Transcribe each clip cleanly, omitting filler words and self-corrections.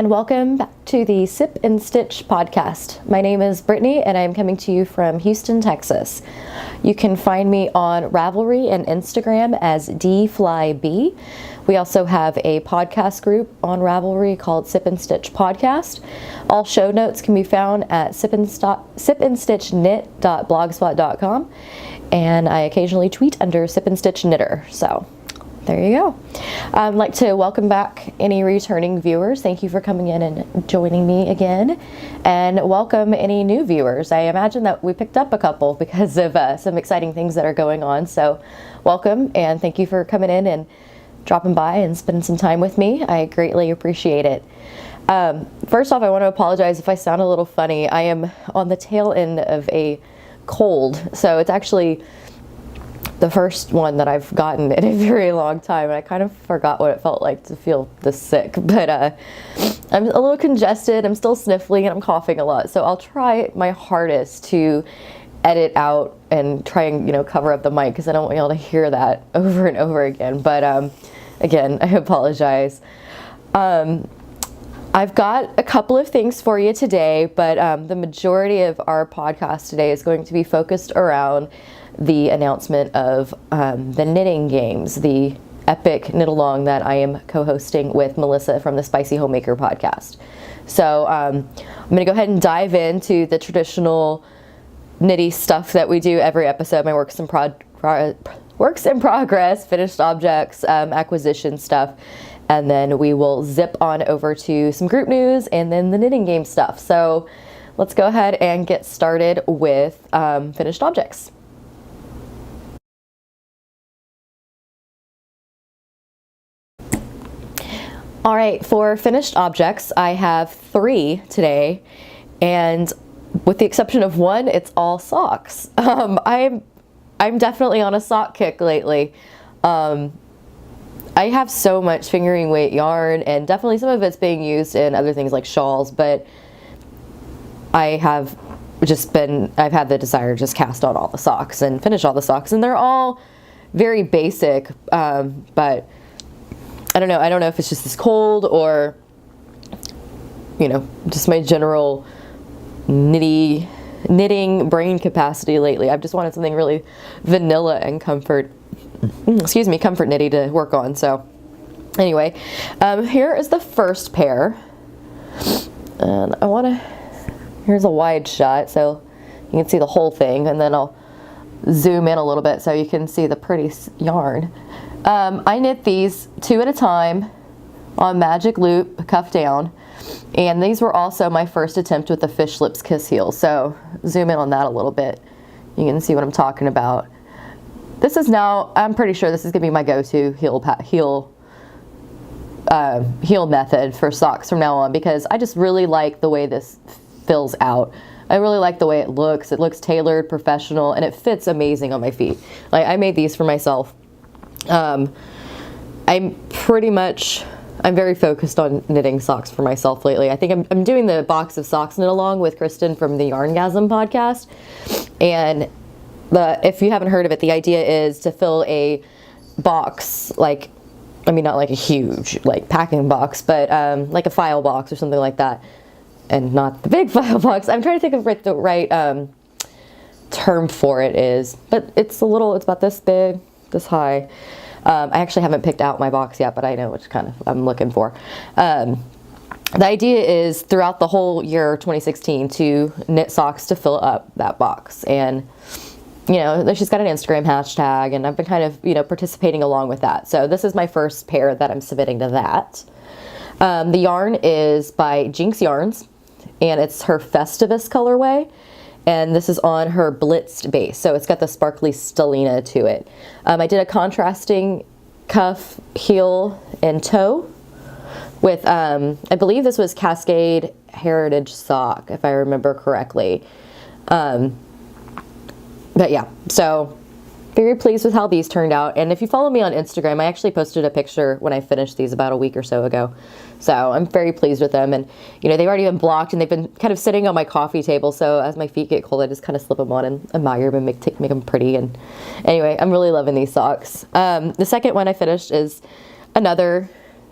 and welcome back to the Sip and Stitch podcast. My name is Brittany and I'm coming to you from Houston, Texas. You can find me on Ravelry and Instagram as dflyb. We also have a podcast group on Ravelry called Sip and Stitch Podcast. All show notes can be found at sipandstitchknit.blogspot.com, and I occasionally tweet under Sip and Stitch Knitter. So there you go. I'd like to welcome back any returning viewers. Thank you for coming in and joining me again. And welcome any new viewers. I imagine that we picked up a couple because of some exciting things that are going on. So welcome and thank you for coming in and dropping by and spending some time with me. I greatly appreciate it. First off, I want to apologize if I sound a little funny. I am on the tail end of a cold. So it's actually the first one that I've gotten in a very long time, and I kind of forgot what it felt like to feel this sick, but I'm a little congested, I'm still sniffling, and I'm coughing a lot, so I'll try my hardest to edit out and try and cover up the mic because I don't want y'all to hear that over and over again, but again, I apologize. I've got a couple of things for you today, but the majority of our podcast today is going to be focused around the announcement of the knitting games, the epic knit along that I am co-hosting with Melissa from the Spicy Homemaker podcast. So I'm going to go ahead and dive into the traditional knitty stuff that we do every episode, my works in progress, finished objects, acquisition stuff, and then we will zip on over to some group news and then the knitting game stuff. So let's go ahead and get started with finished objects. All right, for finished objects, I have 3 today, and with the exception of one, it's all socks. I'm definitely on a sock kick lately. I have so much fingering weight yarn, and definitely some of it's being used in other things like shawls, but I've had the desire to just cast on all the socks and finish all the socks, and they're all very basic, but I don't know if it's just this cold or, just my general knitting brain capacity lately. I've just wanted something really vanilla and comfort knitty to work on. So anyway, here is the first pair. And here's a wide shot so you can see the whole thing, and then I'll zoom in a little bit so you can see the pretty yarn. I knit these 2 at a time on magic loop, cuff down, and these were also my first attempt with the Fish Lips Kiss heel. So zoom in on that a little bit. You can see what I'm talking about. This is now, I'm pretty sure this is gonna be my go-to heel method for socks from now on, because I just really like the way this fills out. I really like the way it looks. It looks tailored, professional, and it fits amazing on my feet. Like, I made these for myself. I'm very focused on knitting socks for myself lately. I think I'm doing the box of socks knit along with Kristen from the Yarngasm podcast. And if you haven't heard of it, the idea is to fill a box, not like a huge packing box, but like a file box or something like that. And not the big file box. I'm trying to think of what the right term for it is, but it's about this big, this high. I actually haven't picked out my box yet, but I know which kind of I'm looking for. The idea is throughout the whole year 2016 to knit socks to fill up that box. And she's got an Instagram hashtag, and I've been kind of participating along with that. So this is my first pair that I'm submitting to that. The yarn is by Jinx Yarns, and it's her Festivus colorway. And this is on her blitzed base, so it's got the sparkly stellina to it. I did a contrasting cuff, heel, and toe with, I believe this was Cascade Heritage Sock, if I remember correctly. But yeah, so very pleased with how these turned out. And if you follow me on Instagram, I actually posted a picture when I finished these about a week or so ago. So I'm very pleased with them. And, they've already been blocked and they've been kind of sitting on my coffee table. So as my feet get cold, I just kind of slip them on and admire them and make them pretty. And anyway, I'm really loving these socks. The second one I finished is another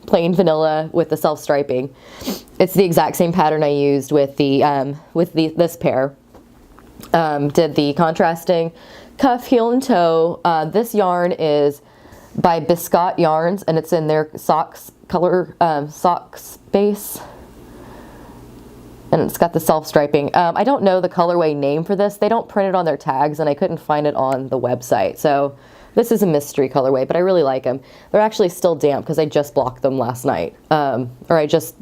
plain vanilla with the self-striping. It's the exact same pattern I used with this pair. Did the contrasting cuff, heel, and toe. This yarn is by Biscott Yarns, and it's in their socks color, socks base. And it's got the self-striping. I don't know the colorway name for this. They don't print it on their tags, and I couldn't find it on the website. So this is a mystery colorway, but I really like them. They're actually still damp because I just blocked them last night. Or I just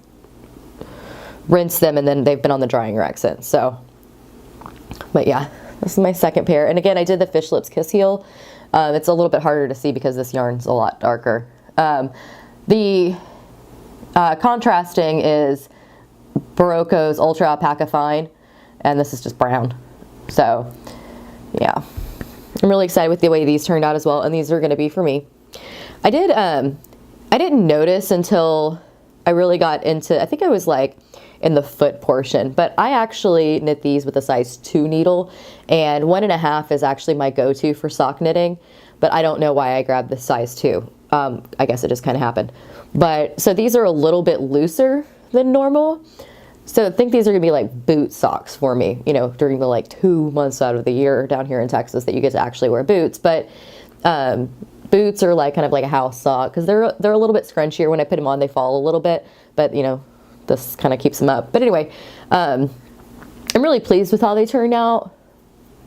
rinsed them, and then they've been on the drying rack since. So, but yeah, this is my second pair. And again, I did the Fish Lips Kiss Heel. It's a little bit harder to see because this yarn's a lot darker. The contrasting is Barocco's Ultra Alpaca Fine, and this is just brown. So yeah, I'm really excited with the way these turned out as well, and these are going to be for me. I didn't notice until I really got into, I think I was like in the foot portion, but I actually knit these with a size 2 needle, and 1.5 is actually my go-to for sock knitting, but I don't know why I grabbed the size 2. I guess it just kind of happened. But so these are a little bit looser than normal. So I think these are gonna be like boot socks for me, you know, during the like 2 months out of the year down here in Texas that you get to actually wear boots. But boots are like kind of like a house sock because they're a little bit scrunchier. When I put them on, they fall a little bit, but you know, this kind of keeps them up. But anyway, I'm really pleased with how they turned out.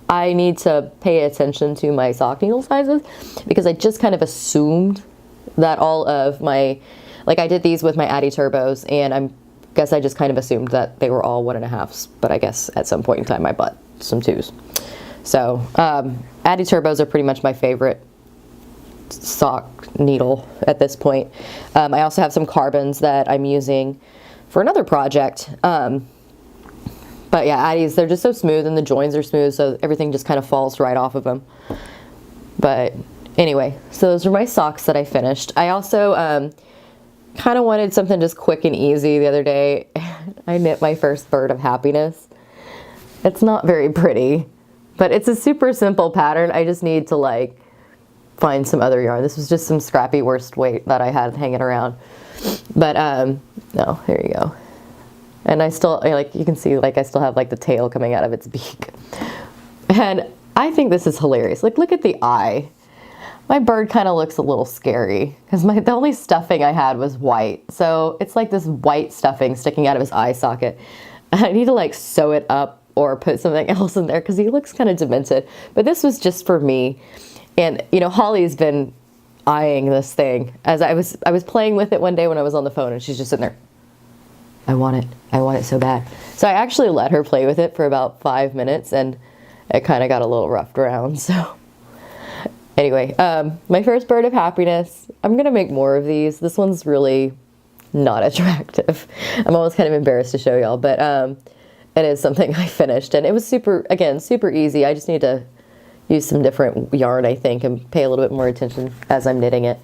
I need to pay attention to my sock needle sizes because I just kind of assumed that all of my, like I did these with my Addi Turbos, and I guess I just kind of assumed that they were all 1.5s, but I guess at some point in time I bought some 2s. So Addi Turbos are pretty much my favorite sock needle at this point. I also have some carbons that I'm using for another project. But yeah, Addis, they're just so smooth, and the joins are smooth, so everything just kind of falls right off of them. But anyway, so those are my socks that I finished. I also kind of wanted something just quick and easy the other day. I knit my first Bird of Happiness. It's not very pretty, but it's a super simple pattern. I just need to like find some other yarn. This was just some scrappy worst weight that I had hanging around. But no, here you go. And I still, like, you can see, like, I still have like the tail coming out of its beak. And I think this is hilarious. Like, look at the eye. My bird kind of looks a little scary because the only stuffing I had was white. So it's like this white stuffing sticking out of his eye socket. I need to like sew it up or put something else in there because he looks kind of demented. But this was just for me. And, you know, Holly's been eyeing this thing as I was playing with it one day when I was on the phone, and she's just sitting there. I want it so bad. So I actually let her play with it for about 5 minutes, and it kind of got a little roughed around. So anyway, my first Bird of Happiness. I'm gonna make more of these. This one's really not attractive. I'm almost kind of embarrassed to show y'all, but it is something I finished, and it was super easy. I just need to use some different yarn, I think, and pay a little bit more attention as I'm knitting it.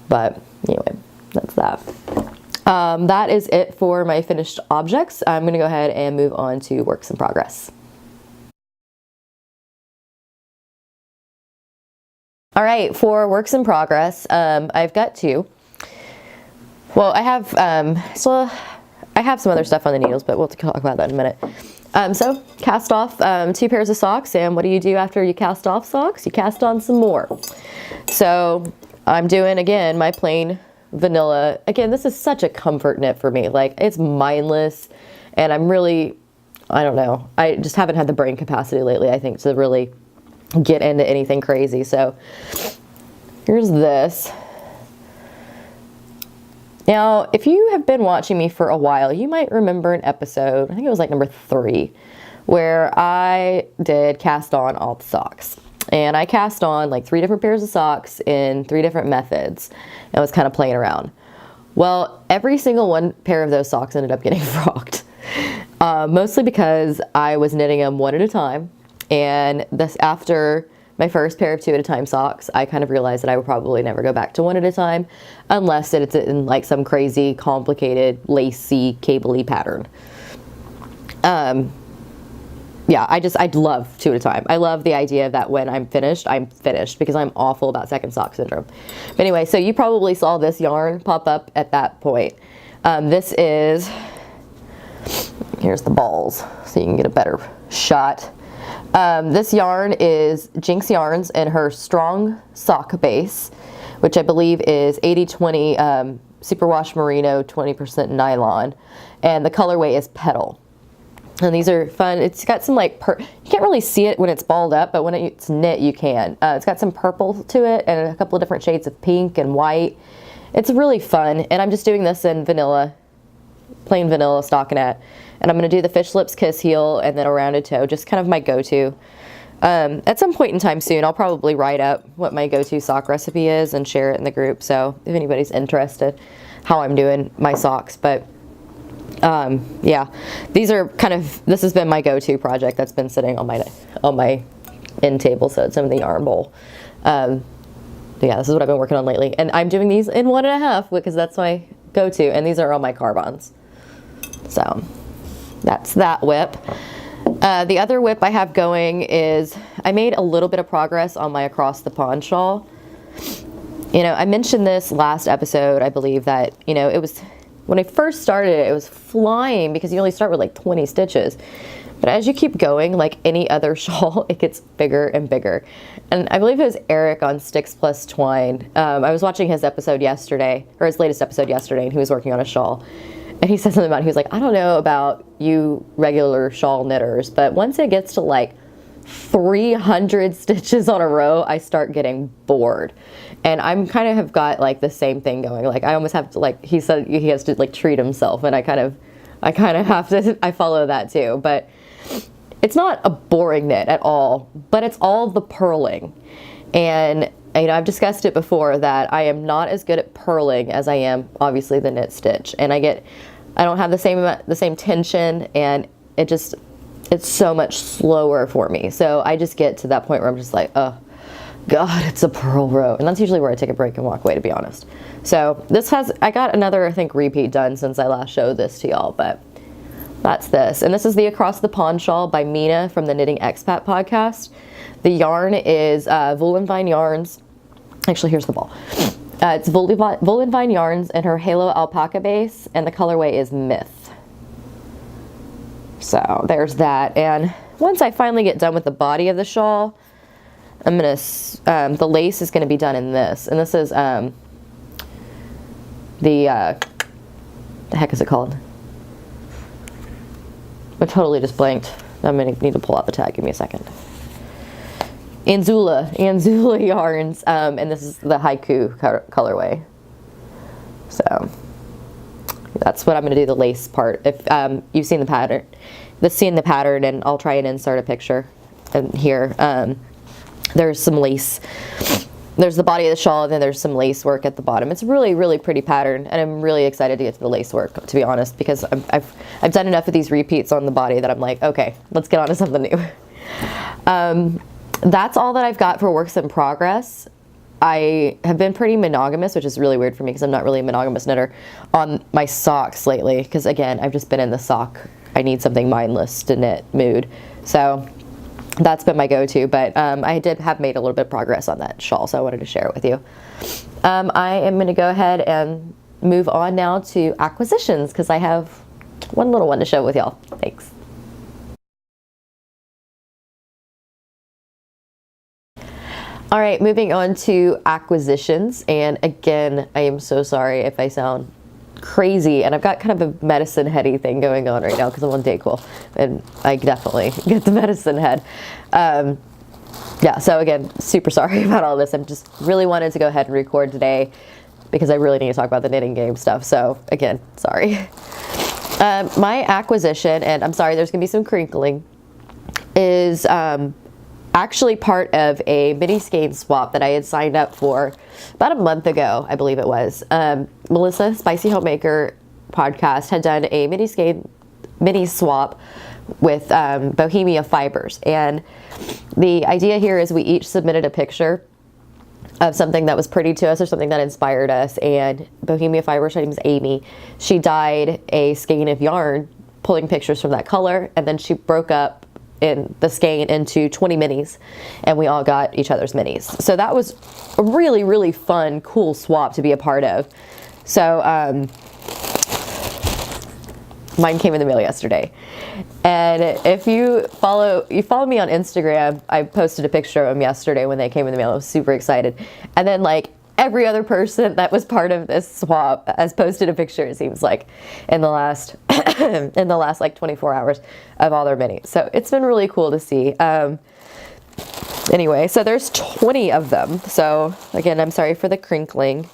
But anyway, that's that. That is it for my finished objects. I'm going to go ahead and move on to works in progress. All right, for works in progress, I've got 2. Well, I have I have some other stuff on the needles, but we'll talk about that in a minute. So cast off 2 pairs of socks, and what do you do after you cast off socks? You cast on some more. So I'm doing, again, my plain vanilla. Again, this is such a comfort knit for me. Like, it's mindless, and I'm really, I don't know, I just haven't had the brain capacity lately, I think, to really get into anything crazy. So here's this. Now, if you have been watching me for a while, you might remember an episode, I think it was like number 3, where I did cast on all the socks. And I cast on like 3 different pairs of socks in 3 different methods, and was kind of playing around. Well, every single one pair of those socks ended up getting frogged. Mostly because I was knitting them one at a time, and this after my first pair of 2 at a time socks, I kind of realized that I would probably never go back to 1 at a time unless it's in like some crazy, complicated, lacy, cabley pattern. yeah, I'd love 2 at a time. I love the idea that when I'm finished because I'm awful about second sock syndrome. But anyway, so you probably saw this yarn pop up at that point. This is, here's the balls so you can get a better shot. This yarn is Jinx Yarns in her Strong Sock Base, which I believe is 80/20 superwash merino, 20% nylon, and the colorway is Petal. And these are fun. It's got some like, you can't really see it when it's balled up, but when it's knit, you can. It's got some purple to it and a couple of different shades of pink and white. It's really fun. And I'm just doing this in vanilla, plain vanilla stockinette. And I'm going to do the Fish Lips Kiss heel and then a rounded toe, just kind of my go-to. At some point in time soon, I'll probably write up what my go-to sock recipe is and share it in the group. So if anybody's interested how I'm doing my socks, but yeah, these are this has been my go-to project that's been sitting on my end table, so it's in the yarn bowl. Yeah, this is what I've been working on lately, and I'm doing these in 1.5 because that's my go-to, and these are all my carbons. So that's that whip. The other whip I have going is, I made a little bit of progress on my Across the Pond shawl. You know, I mentioned this last episode, I believe, that, you know, it was, when I first started it was flying because you only start with like 20 stitches. But as you keep going, like any other shawl, it gets bigger and bigger. And I believe it was Eric on Sticks Plus Twine. I was watching his episode yesterday, or his latest episode yesterday, and he was working on a shawl. And he said something about, he was like, I don't know about you regular shawl knitters, but once it gets to like 300 stitches on a row, I start getting bored. And I'm kind of have got like the same thing going. Like I almost have to, like he said, he has to like treat himself, and I kind of have to, I follow that too. But it's not a boring knit at all, but it's all the purling. And you know, I've discussed it before that I am not as good at purling as I am obviously the knit stitch, and I don't have the same tension, and it's so much slower for me. So I just get to that point where I'm just like, oh God, it's a purl row. And that's usually where I take a break and walk away, to be honest. So I got another, I think, repeat done since I last showed this to y'all, but that's this. And this is the Across the Pond shawl by Mina from the Knitting Expat podcast. The yarn is Vine Yarns. Actually, here's the ball. It's Vine Yarns in her Halo Alpaca base, and the colorway is Myth. So there's that. And once I finally get done with the body of the shawl, I'm gonna, the lace is gonna be done in this. And this is the heck is it called? I totally just blanked. I'm gonna need to pull out the tag. Give me a second. Anzula yarns, and this is the haiku colorway. So that's what I'm gonna do, the lace part. If you've seen the pattern, and I'll try and insert a picture in here. There's some lace. There's the body of the shawl, and then there's some lace work at the bottom. It's a really, really pretty pattern, and I'm really excited to get to the lace work, to be honest, because I've done enough of these repeats on the body that I'm like, okay, let's get on to something new. That's all that I've got for works in progress. I have been pretty monogamous, which is really weird for me because I'm not really a monogamous knitter, on my socks lately, because again, I've just been in the sock, I need something mindless to knit mood. So that's been my go-to, but I have made a little bit of progress on that shawl, so I wanted to share it with you. I am going to go ahead and move on now to acquisitions, because I have one little one to show with y'all. Thanks. All right, moving on to acquisitions, and again, I am so sorry if I sound crazy, and I've got kind of a medicine heady thing going on right now because I'm on Dayquil, and I definitely get the medicine head. Yeah, so again, super sorry about all this. I'm just really wanted to go ahead and record today because I really need to talk about the knitting game stuff. So again, sorry. My acquisition, and I'm sorry, there's gonna be some crinkling, is actually part of a mini skein swap that I had signed up for about a month ago, I believe it was. Melissa, Spicy Homemaker podcast, had done a mini swap with Bohemia Fibers. And the idea here is we each submitted a picture of something that was pretty to us or something that inspired us. And Bohemia Fibers, her name is Amy, she dyed a skein of yarn pulling pictures from that color, and then she broke up in the skein into 20 minis, and we all got each other's minis. So that was a really, really fun, cool swap to be a part of. So mine came in the mail yesterday. And if you follow me on Instagram, I posted a picture of them yesterday when they came in the mail. I was super excited. And then like every other person that was part of this swap has posted a picture, it seems like, in the last in the last like 24 hours of all their minis. So it's been really cool to see. Anyway, so there's 20 of them. So again, I'm sorry for the crinkling.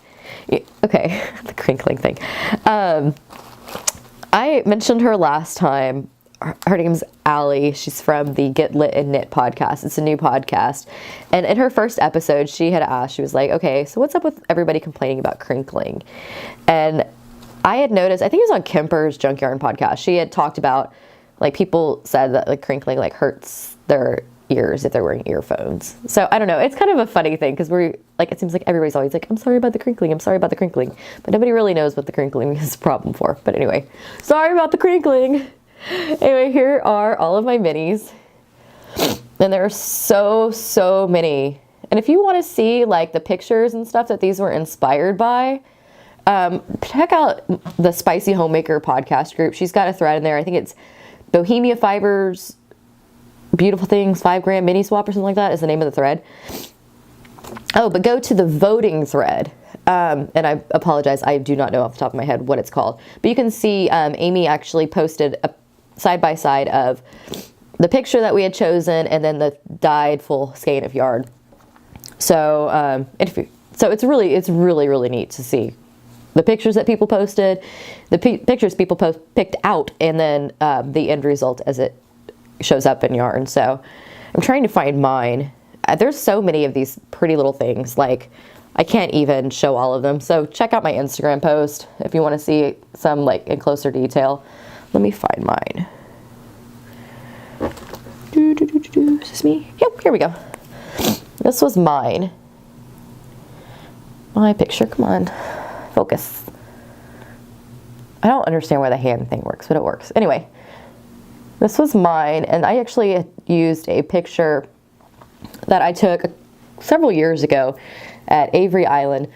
Okay, the crinkling thing. I mentioned her last time. Her name's Allie. She's from the Get Lit and Knit podcast. It's a new podcast. And in her first episode, she had asked, she was like, okay, so what's up with everybody complaining about crinkling? And I had noticed, I think it was on Kemper's Junk Yarn podcast. She had talked about, like, people said that like crinkling like hurts their ears if they're wearing earphones. So I don't know. It's kind of a funny thing because we're like, it seems like everybody's always like, I'm sorry about the crinkling. I'm sorry about the crinkling. But nobody really knows what the crinkling is a problem for. But anyway, sorry about the crinkling. Anyway, here are all of my minis. And there are so many. And if you want to see like the pictures and stuff that these were inspired by, check out the Spicy Homemaker podcast group. She's got a thread in there. I think it's Bohemia Fibers Beautiful Things 5 gram mini swap or something like that is the name of the thread. Oh, but go to the voting thread. And I apologize, I do not know off the top of my head what it's called. But you can see Amy actually posted a side-by-side of the picture that we had chosen and then the dyed full skein of yarn. So it's really neat to see the pictures that people posted, the pictures people picked out, and then the end result as it shows up in yarn. So I'm trying to find mine. There's so many of these pretty little things, like I can't even show all of them. So check out my Instagram post if you want to see some like in closer detail. Let me find mine. Is this me? Yep, here we go. This was mine. My picture, come on, focus. I don't understand why the hand thing works, but it works. Anyway, this was mine, and I actually used a picture that I took several years ago at Avery Island.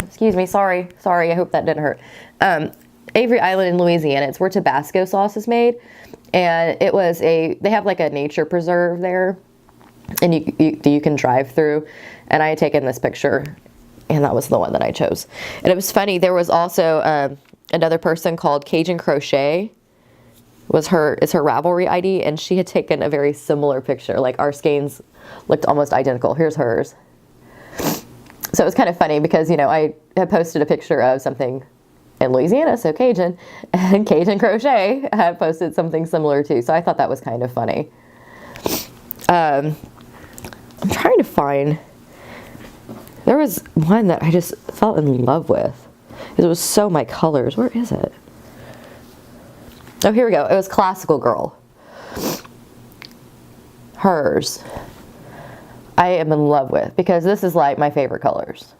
Excuse me, sorry, I hope that didn't hurt. Avery Island in Louisiana, it's where Tabasco sauce is made, and it was they have like a nature preserve there, and you can drive through, and I had taken this picture, and that was the one that I chose. And it was funny, there was also another person called Cajun Crochet, it's her Ravelry ID, and she had taken a very similar picture. Like our skeins looked almost identical. Here's hers. So it was kind of funny because, you know, I had posted a picture of something in Louisiana, so Cajun, and Cajun Crochet had posted something similar too. So I thought that was kind of funny. I'm trying to find, there was one that I just fell in love with. It was so my colors. Where is it? Oh, here we go. It was Classical Girl. Hers. I am in love with, because this is like my favorite colors.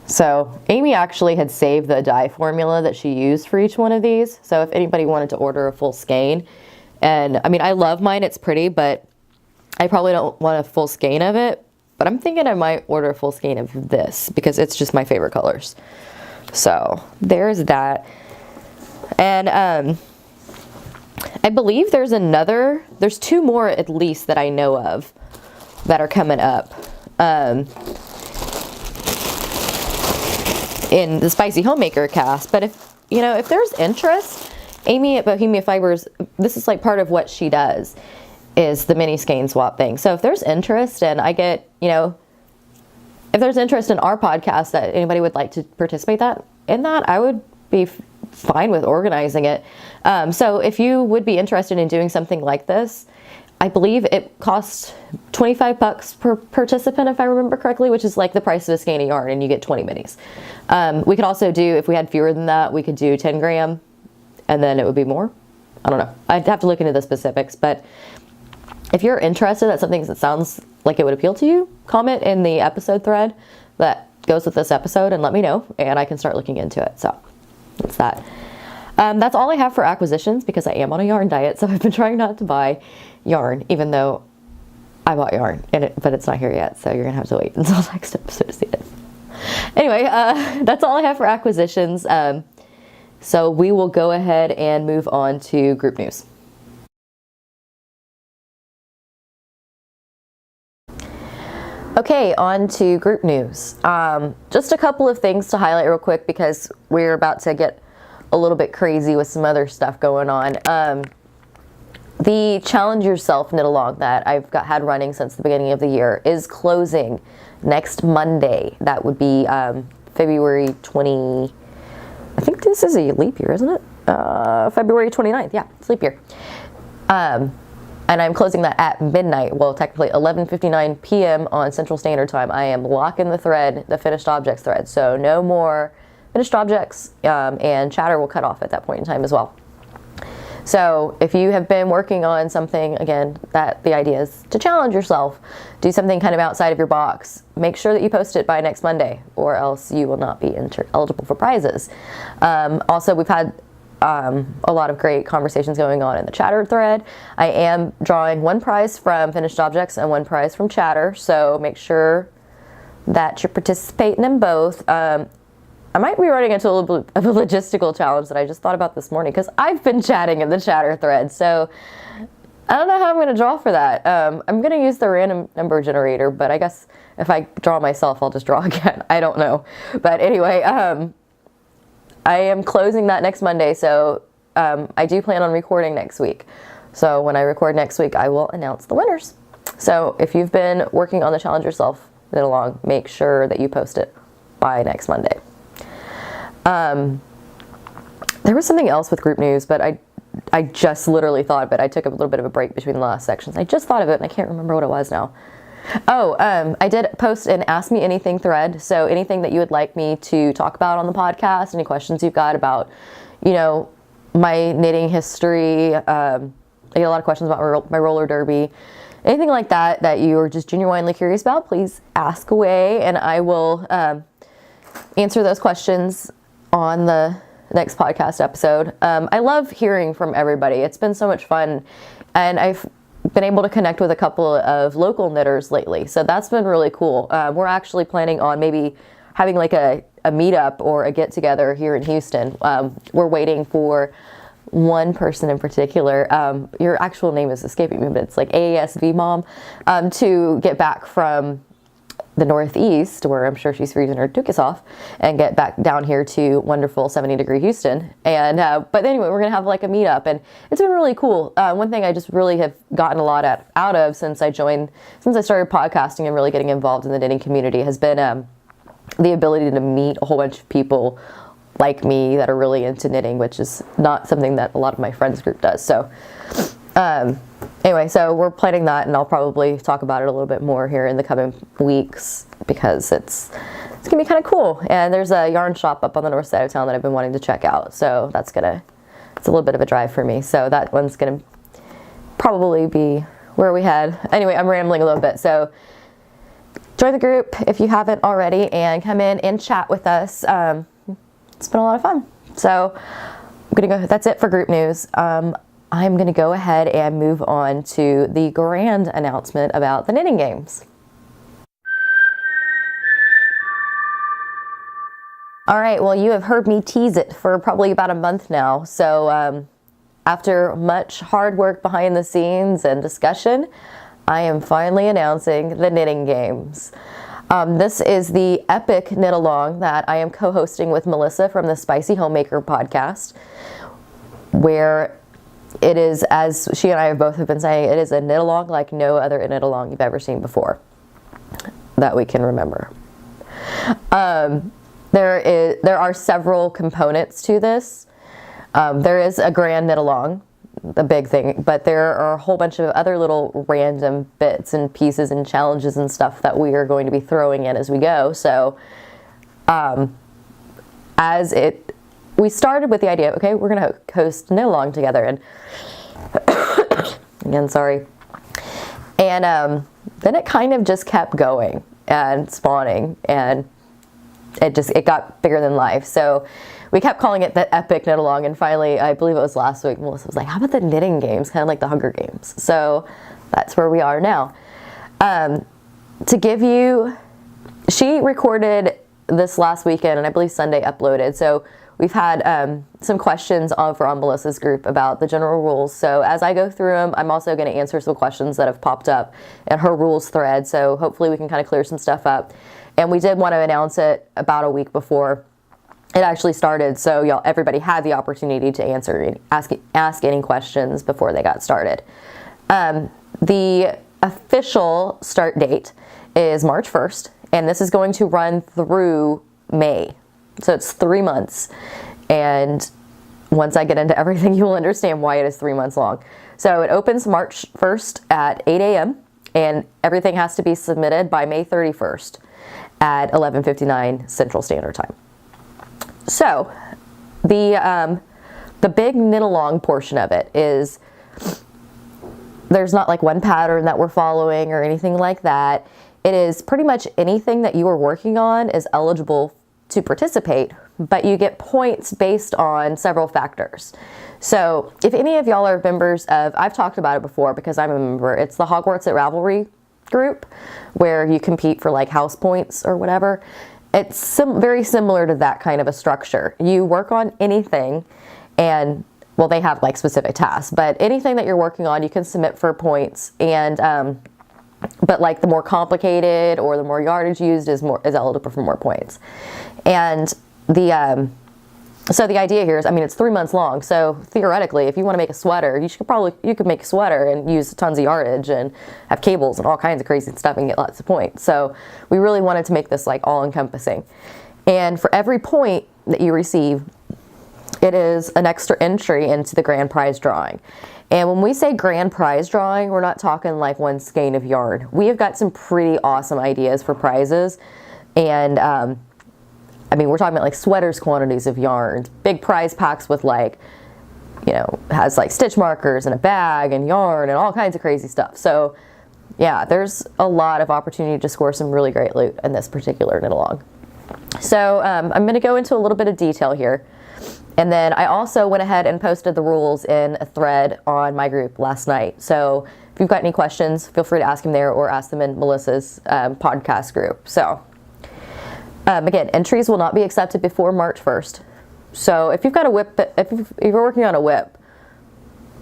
So Amy actually had saved the dye formula that she used for each one of these. So if anybody wanted to order a full skein, and I mean, I love mine, it's pretty, but I probably don't want a full skein of it. But I'm thinking I might order a full skein of this because it's just my favorite colors. So there's that. And I believe there's two more at least that I know of that are coming up in the Spicy Homemaker cast. But if there's interest, Amy at Bohemia Fibers, this is like part of what she does, is the mini skein swap thing. So if there's interest, and I get, if there's interest in our podcast that anybody would like to participate in that, I would be fine with organizing it. So if you would be interested in doing something like this, I believe it costs $25 per participant, if I remember correctly, which is like the price of a skein of yarn, and you get 20 minis. We could also do, if we had fewer than that, we could do 10 gram, and then it would be more. I don't know. I'd have to look into the specifics, but if you're interested, that's something that sounds like it would appeal to you, comment in the episode thread that goes with this episode and let me know, and I can start looking into it. So that's that. That's all I have for acquisitions because I am on a yarn diet, so I've been trying not to buy yarn, even though I bought yarn, but it's not here yet, so you're gonna have to wait until next episode to see it. Anyway, that's all I have for acquisitions. So we will go ahead and move on to group news. Okay, on to group news. Just a couple of things to highlight real quick because we're about to get a little bit crazy with some other stuff going on. The Challenge Yourself knit along that I've had running since the beginning of the year is closing next Monday. That would be February 20, I think this is a leap year, isn't it? February 29th, yeah, it's leap year. And I'm closing that at midnight, well, technically 11:59 p.m. on Central Standard Time. I am locking the thread, the finished objects thread, so no more finished objects, and chatter will cut off at that point in time as well. So if you have been working on something, again, that the idea is to challenge yourself, do something kind of outside of your box, make sure that you post it by next Monday or else you will not be eligible for prizes. Also, we've had a lot of great conversations going on in the chatter thread. I am drawing one prize from finished objects and one prize from chatter, so make sure that you're participating in both. I might be running into a little bit of a logistical challenge that I just thought about this morning because I've been chatting in the chatter thread, so I don't know how I'm going to draw for that. I'm going to use the random number generator, but I guess if I draw myself, I'll just draw again. I don't know. But anyway, I am closing that next Monday, so I do plan on recording next week. So when I record next week, I will announce the winners. So if you've been working on the Challenge Yourself knit along, make sure that you post it by next Monday. There was something else with group news, but I just literally thought of it. I took a little bit of a break between the last sections. I just thought of it and I can't remember what it was now. Oh, I did post an Ask Me Anything thread. So anything that you would like me to talk about on the podcast, any questions you've got about, you know, my knitting history. I get a lot of questions about my roller derby. Anything like that that you are just genuinely curious about, please ask away and I will answer those questions on the next podcast episode. I love hearing from everybody. It's been so much fun, and I've been able to connect with a couple of local knitters lately, so that's been really cool. We're actually planning on maybe having like a meetup or a get-together here in Houston. We're waiting for one person in particular, your actual name is escaping me, but it's like AASV Mom, to get back from the Northeast, where I'm sure she's freezing her tuchus off, and get back down here to wonderful 70-degree Houston. And but anyway, we're gonna have like a meetup, and it's been really cool. One thing I just really have gotten a lot out of since I started podcasting and really getting involved in the knitting community has been the ability to meet a whole bunch of people like me that are really into knitting, which is not something that a lot of my friends group does. So anyway, so we're planning that, and I'll probably talk about it a little bit more here in the coming weeks because it's gonna be kind of cool. And there's a yarn shop up on the north side of town that I've been wanting to check out, so it's a little bit of a drive for me. So that one's gonna probably be where we head. Anyway, I'm rambling a little bit, so join the group if you haven't already and come in and chat with us. It's been a lot of fun. So I'm gonna go. That's it for group news. I'm going to go ahead and move on to the grand announcement about the knitting games. All right, well, you have heard me tease it for probably about a month now. So after much hard work behind the scenes and discussion, I am finally announcing the knitting games. This is the epic knit along that I am co-hosting with Melissa from the Spicy Homemaker podcast, where it is, as she and I both have been saying, it is a knit along like no other knit along you've ever seen before that we can remember. There are several components to this. There is a grand knit along, the big thing, but there are a whole bunch of other little random bits and pieces and challenges and stuff that we are going to be throwing in as we go. So we started with the idea, okay, we're going to host knit along together, and again, sorry. And then it kind of just kept going and spawning, and it got bigger than life. So we kept calling it the epic knit along, and finally, I believe it was last week, Melissa was like, how about the knitting games, kind of like the Hunger Games? So that's where we are now. To give you, she recorded this last weekend, and I believe Sunday uploaded, so we've had some questions on Melissa's group about the general rules. So as I go through them, I'm also going to answer some questions that have popped up in her rules thread. So hopefully we can kind of clear some stuff up. And we did want to announce it about a week before it actually started, so everybody had the opportunity to ask any questions before they got started. The official start date is March 1st, and this is going to run through May. So it's 3 months, and once I get into everything, you will understand why it is 3 months long. So it opens March 1st at 8 a.m., and everything has to be submitted by May 31st at 11:59 Central Standard Time. So the big knit along portion of it is, there's not like one pattern that we're following or anything like that. It is pretty much anything that you are working on is eligible to participate, but you get points based on several factors. So if any of y'all are members of, I've talked about it before because I'm a member, it's the Hogwarts at Ravelry group where you compete for like house points or whatever. It's very similar to that kind of a structure. You work on anything, and well, they have like specific tasks, but anything that you're working on, you can submit for points. And but like the more complicated or the more yardage used is eligible for more points. And so the idea here is, I mean, it's 3 months long. So theoretically, if you want to make a sweater, you could make a sweater and use tons of yardage and have cables and all kinds of crazy stuff and get lots of points. So we really wanted to make this like all encompassing. And for every point that you receive, it is an extra entry into the grand prize drawing. And when we say grand prize drawing, we're not talking like one skein of yarn. We have got some pretty awesome ideas for prizes. And I mean, we're talking about like sweaters quantities of yarns, big prize packs with like, has like stitch markers and a bag and yarn and all kinds of crazy stuff. So yeah, there's a lot of opportunity to score some really great loot in this particular knit along. So I'm going to go into a little bit of detail here. And then I also went ahead and posted the rules in a thread on my group last night. So if you've got any questions, feel free to ask them there or ask them in Melissa's podcast group. So again, entries will not be accepted before March 1st. So if you've got a whip, if you're working on a whip,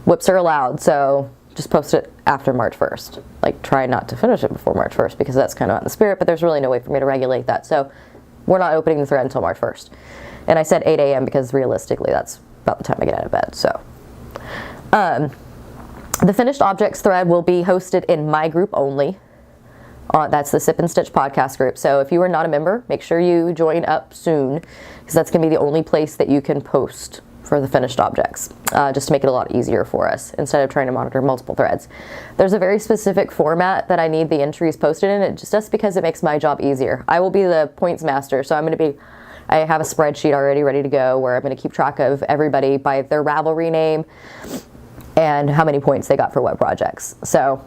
whips are allowed. So just post it after March 1st. Like, try not to finish it before March 1st because that's kind of not in the spirit, but there's really no way for me to regulate that. So we're not opening the thread until March 1st. And I said 8 a.m. because realistically that's about the time I get out of bed. So the finished objects thread will be hosted in my group only. That's the Sip and Stitch podcast group. So if you are not a member, make sure you join up soon because that's going to be the only place that you can post for the finished objects, just to make it a lot easier for us instead of trying to monitor multiple threads. There's a very specific format that I need the entries posted in, just because it makes my job easier. I will be the points master, so I have a spreadsheet already ready to go where I'm going to keep track of everybody by their Ravelry name and how many points they got for what projects. So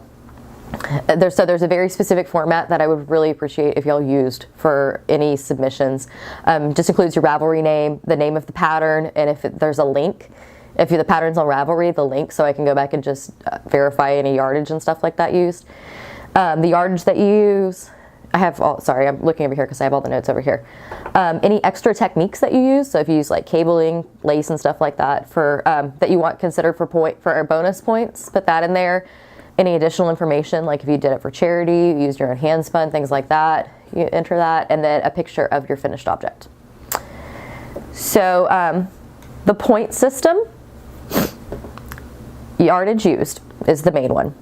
there's a very specific format that I would really appreciate if y'all used for any submissions. Just includes your Ravelry name, the name of the pattern, and if there's a link, if the pattern's on Ravelry, the link, so I can go back and just verify any yardage and stuff like that used. The yardage that you use. I'm looking over here because I have all the notes over here. Any extra techniques that you use, so if you use like cabling, lace, and stuff like that for that you want considered for bonus points, put that in there. Any additional information, like if you did it for charity, you used your own hand spun, things like that, you enter that, and then a picture of your finished object. So the point system, yardage used is the main one.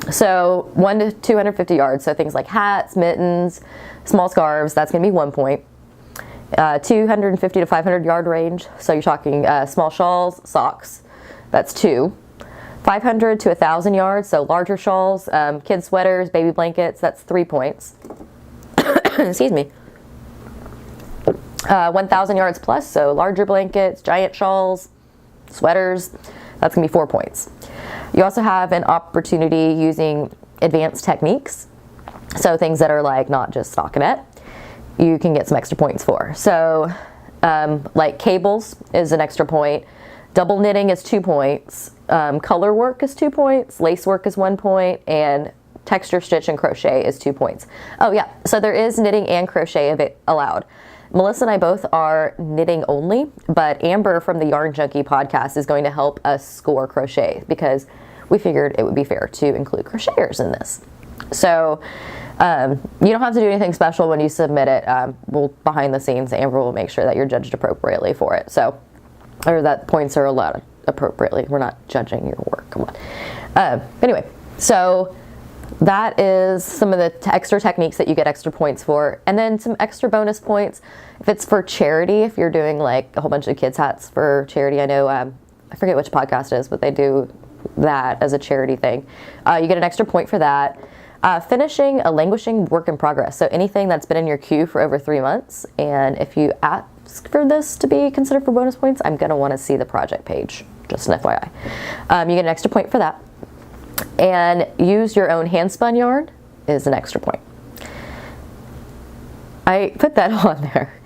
So 1 to 250 yards, so things like hats, mittens, small scarves, that's going to be 1 point. 250 to 500 yard range, so you're talking small shawls, socks, that's 2. 500 to 1,000 yards, so larger shawls, kids sweaters, baby blankets, that's 3 points. Excuse me. 1,000 yards plus, so larger blankets, giant shawls, sweaters, that's going to be 4 points. You also have an opportunity using advanced techniques, so things that are like not just stockinette, you can get some extra points for. So like cables is an extra point. Double knitting is 2 points. Color work is 2 points. Lace work is 1 point. And texture, stitch, and crochet is 2 points. Oh yeah, so there is knitting and crochet allowed. Melissa and I both are knitting only, but Amber from the Yarn Junkie podcast is going to help us score crochet because we figured it would be fair to include crocheters in this. So you don't have to do anything special when you submit it. We'll behind the scenes, Amber will make sure that you're judged appropriately for it. So, or that points are allowed appropriately. We're not judging your work. Come on. Anyway, so that is some of the extra techniques that you get extra points for. And then some extra bonus points if it's for charity, if you're doing like a whole bunch of kids hats for charity. I know, I forget which podcast it is, but they do that as a charity thing. You get an extra point for that. Finishing a languishing work in progress. So anything that's been in your queue for over 3 months. And if you ask for this to be considered for bonus points, I'm going to want to see the project page. Just an FYI. You get an extra point for that. And use your own hand spun yarn is an extra point. I put that on there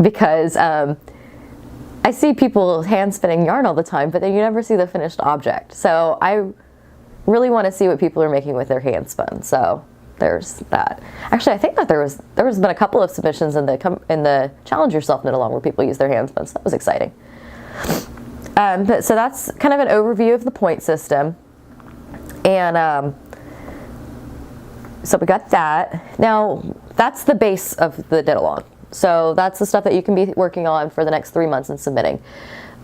because I see people hand spinning yarn all the time, but then you never see the finished object. So I really want to see what people are making with their hand spun. So there's that. Actually, I think that there's been a couple of submissions in the Challenge Yourself Knit Along where people use their hand spun. So that was exciting. So that's kind of an overview of the point system. And so we got that. Now, that's the base of the knit along. So that's the stuff that you can be working on for the next 3 months and submitting.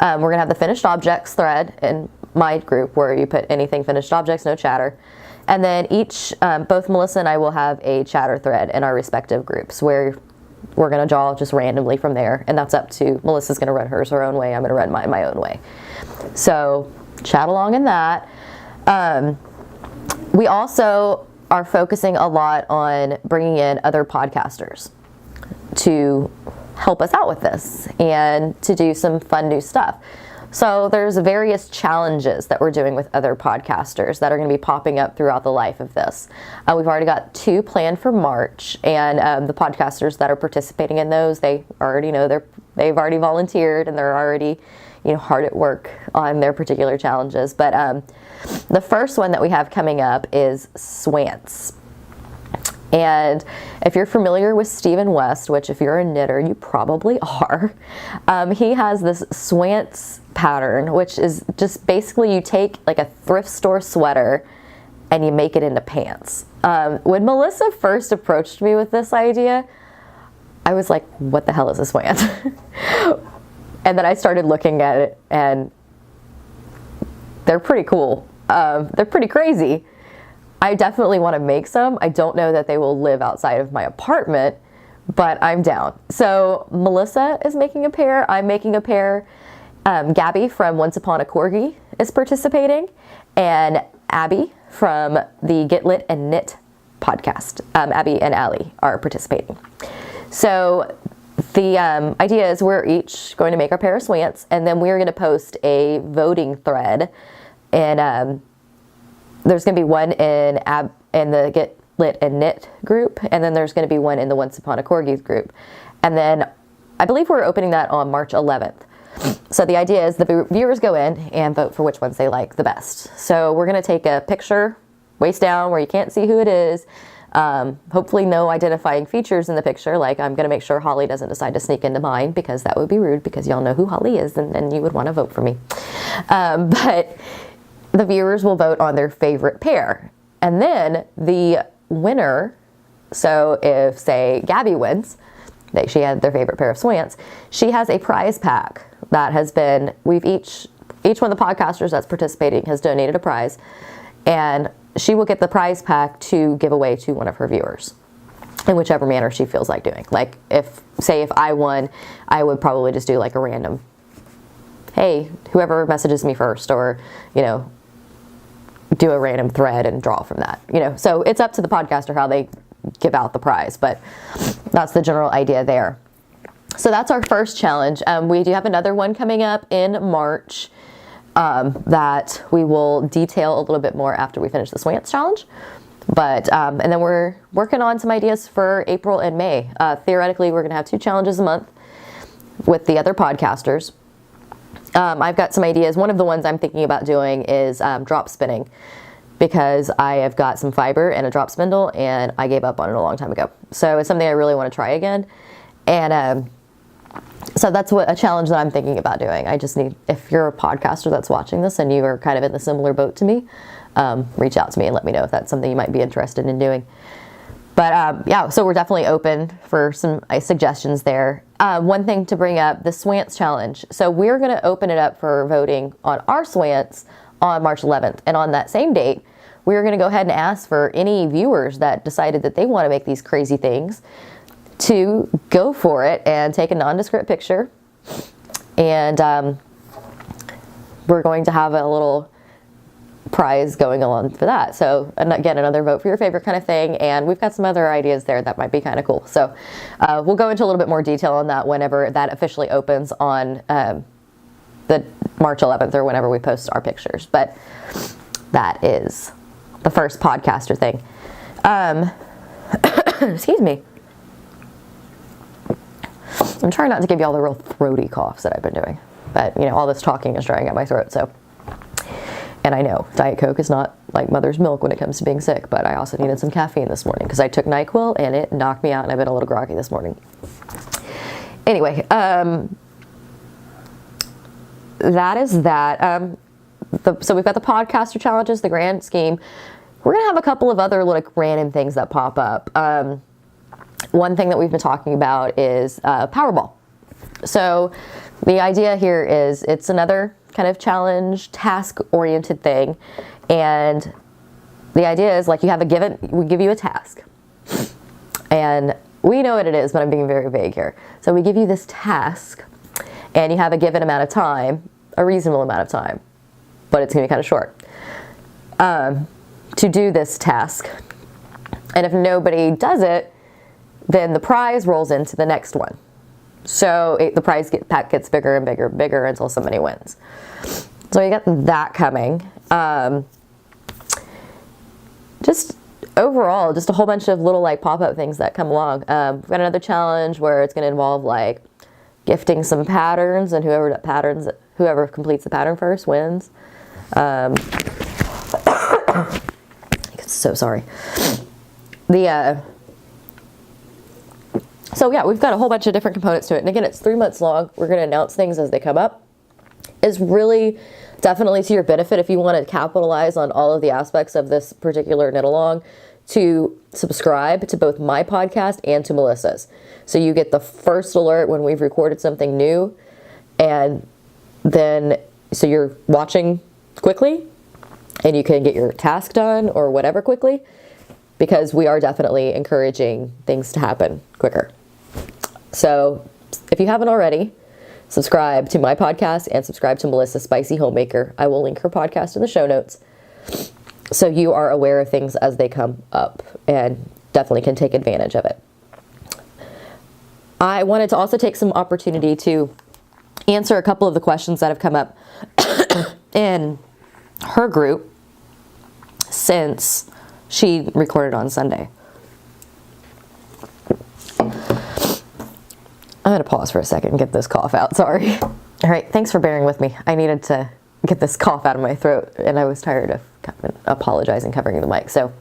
We're going to have the finished objects thread in my group where you put anything finished objects, no chatter. And then both Melissa and I will have a chatter thread in our respective groups where we're going to draw just randomly from there. And that's up to, Melissa's going to run hers her own way. I'm going to run mine my own way. So chat along in that. We also are focusing a lot on bringing in other podcasters to help us out with this and to do some fun new stuff. So there's various challenges that we're doing with other podcasters that are going to be popping up throughout the life of this. We've already got 2 planned for March, and the podcasters that are participating in those, they already know they've already volunteered and they're already, hard at work on their particular challenges. But the first one that we have coming up is Swants. And if you're familiar with Stephen West, which if you're a knitter, you probably are, he has this Swants pattern, which is just basically you take like a thrift store sweater and you make it into pants. When Melissa first approached me with this idea, I was like, what the hell is a swant? And then I started looking at it and they're pretty cool. They're pretty crazy. I definitely want to make some. I don't know that they will live outside of my apartment, but I'm down. So Melissa is making a pair. I'm making a pair. Gabby from Once Upon a Corgi is participating, and Abby from the Get Lit and Knit podcast. Abby and Allie are participating. So the idea is we're each going to make our pair of swants, and then we're going to post a voting thread, and there's going to be one in the Get Lit and Knit group, and then there's going to be one in the Once Upon a Corgi group. And then I believe we're opening that on March 11th. So the idea is the viewers go in and vote for which ones they like the best. So we're going to take a picture waist down where you can't see who it is. Hopefully no identifying features in the picture. Like I'm going to make sure Holly doesn't decide to sneak into mine because that would be rude because y'all know who Holly is and you would want to vote for me. But the viewers will vote on their favorite pair. And then the winner, so if say Gabby wins, she had their favorite pair of swants, she has a prize pack that has been, each one of the podcasters that's participating has donated a prize, and she will get the prize pack to give away to one of her viewers in whichever manner she feels like doing. Like if I won, I would probably just do like a random, hey, whoever messages me first, or, do a random thread and draw from that, So it's up to the podcaster how they give out the prize, but that's the general idea there. So that's our first challenge. We do have another one coming up in March that we will detail a little bit more after we finish the Swants challenge. But and then we're working on some ideas for April and May. Theoretically, we're going to have 2 challenges a month. with the other podcasters. I've got some ideas. One of the ones I'm thinking about doing is drop spinning, because I have got some fiber and a drop spindle and I gave up on it a long time ago. So it's something I really want to try again. And so that's a challenge that I'm thinking about doing. I just need, if you're a podcaster that's watching this and you are kind of in the similar boat to me, reach out to me and let me know if that's something you might be interested in doing. But yeah, so we're definitely open for some suggestions there. One thing to bring up, the Swants Challenge. So we're going to open it up for voting on our Swants on March 11th. And on that same date, we're going to go ahead and ask for any viewers that decided that they want to make these crazy things to go for it and take a nondescript picture. And we're going to have a little prize going along for that. So again, another vote for your favorite kind of thing. And we've got some other ideas there that might be kind of cool. So we'll go into a little bit more detail on that whenever that officially opens on the March 11th or whenever we post our pictures. But that is the first podcaster thing. Excuse me. I'm trying not to give you all the real throaty coughs that I've been doing. But, you know, all this talking is drying out my throat, so. And I know Diet Coke is not like mother's milk when it comes to being sick, but I also needed some caffeine this morning because I took NyQuil and it knocked me out and I've been a little groggy this morning. Anyway, that is that. So we've got the podcaster challenges, the grand scheme. We're going to have a couple of other like random things that pop up. One thing that we've been talking about is Powerball. So the idea here is it's another kind of challenge, task-oriented thing. And the idea is like we give you a task. And we know what it is, but I'm being very vague here. So we give you this task and you have a given amount of time, a reasonable amount of time, but it's going to be kind of short, to do this task. And if nobody does it, then the prize rolls into the next one. So the prize pack gets bigger and bigger and bigger until somebody wins. So you got that coming. Just overall, just a whole bunch of little like pop-up things that come along. We've got another challenge where it's going to involve like gifting some patterns, and whoever completes the pattern first wins. So sorry. So yeah, we've got a whole bunch of different components to it. And again, it's 3 months long. We're going to announce things as they come up. It's really definitely to your benefit if you want to capitalize on all of the aspects of this particular knit along to subscribe to both my podcast and to Melissa's. So you get the first alert when we've recorded something new, and then so you're watching quickly and you can get your task done or whatever quickly, because we are definitely encouraging things to happen quicker. So if you haven't already, subscribe to my podcast and subscribe to Melissa Spicy Homemaker. I will link her podcast in the show notes so you are aware of things as they come up and definitely can take advantage of it. I wanted to also take some opportunity to answer a couple of the questions that have come up in her group since she recorded on Sunday. I'm going to pause for a second and get this cough out. Sorry. All right. Thanks for bearing with me. I needed to get this cough out of my throat, and I was tired of apologizing covering the mic. So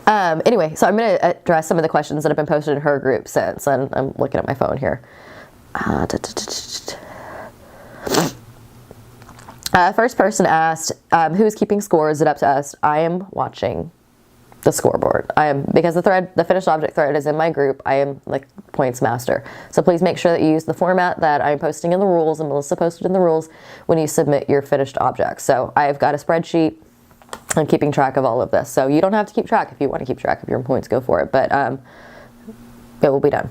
anyway, so I'm going to address some of the questions that have been posted in her group since, and I'm looking at my phone here. First person asked, who's keeping score? Is it up to us? I am watching the scoreboard. Because the finished object thread is in my group, I am like points master. So please make sure that you use the format that I'm posting in the rules and Melissa posted in the rules when you submit your finished objects. So I've got a spreadsheet. I'm keeping track of all of this. So you don't have to keep track. If you want to keep track of your points, go for it. But it will be done.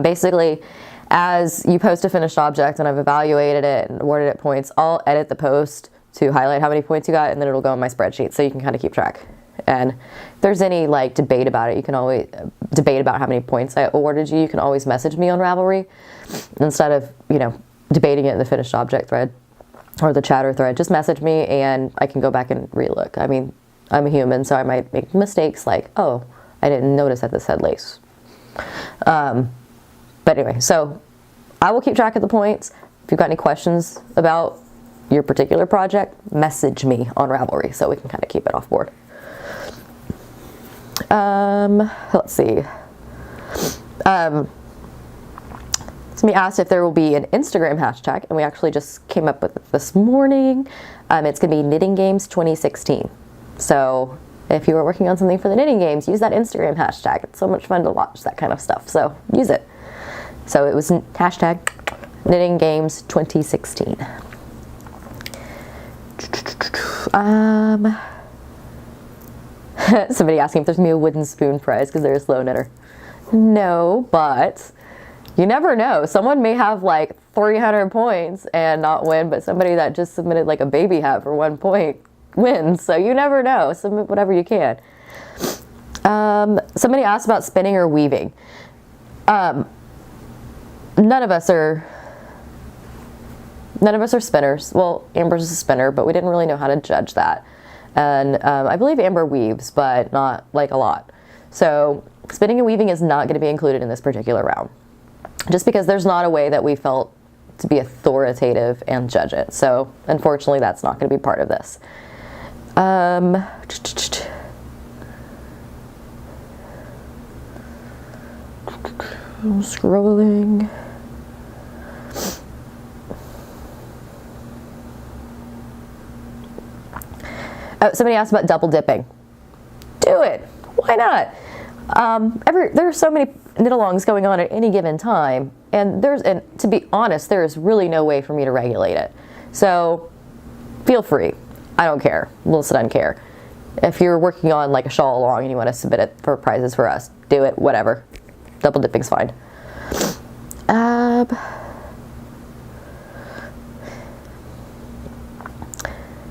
Basically, as you post a finished object and I've evaluated it and awarded it points, I'll edit the post to highlight how many points you got, and then it'll go in my spreadsheet so you can kind of keep track. And if there's any like debate about it, you can always debate about how many points I awarded you. You can always message me on Ravelry instead of, debating it in the finished object thread or the chatter thread. Just message me and I can go back and relook. I mean, I'm a human, so I might make mistakes like, oh, I didn't notice that this had lace. But anyway, so I will keep track of the points. If you've got any questions about your particular project, message me on Ravelry so we can kind of keep it off board. Let's see. Somebody asked if there will be an Instagram hashtag, and we actually just came up with it this morning. It's going to be Knitting Games 2016. So if you are working on something for the Knitting Games, use that Instagram hashtag. It's so much fun to watch that kind of stuff. So use it. So it was hashtag Knitting Games 2016. Somebody asking if there's going to be a wooden spoon prize because they're a slow knitter. No, but you never know. Someone may have like 300 points and not win, but somebody that just submitted like a baby hat for 1 point wins. So you never know. Submit whatever you can. Somebody asked about spinning or weaving. None of us are spinners. Well, Amber's a spinner, but we didn't really know how to judge that. And I believe Amber weaves, but not like a lot. So spinning and weaving is not going to be included in this particular round, just because there's not a way that we felt to be authoritative and judge it. So unfortunately, that's not going to be part of this. I'm scrolling. Oh, somebody asked about double dipping. Do it. Why not? There are so many knit-alongs going on at any given time, and to be honest, there is really no way for me to regulate it. So feel free. I don't care. Melissa doesn't care. If you're working on like a shawl along and you want to submit it for prizes for us, do it. Whatever. Double dipping's fine.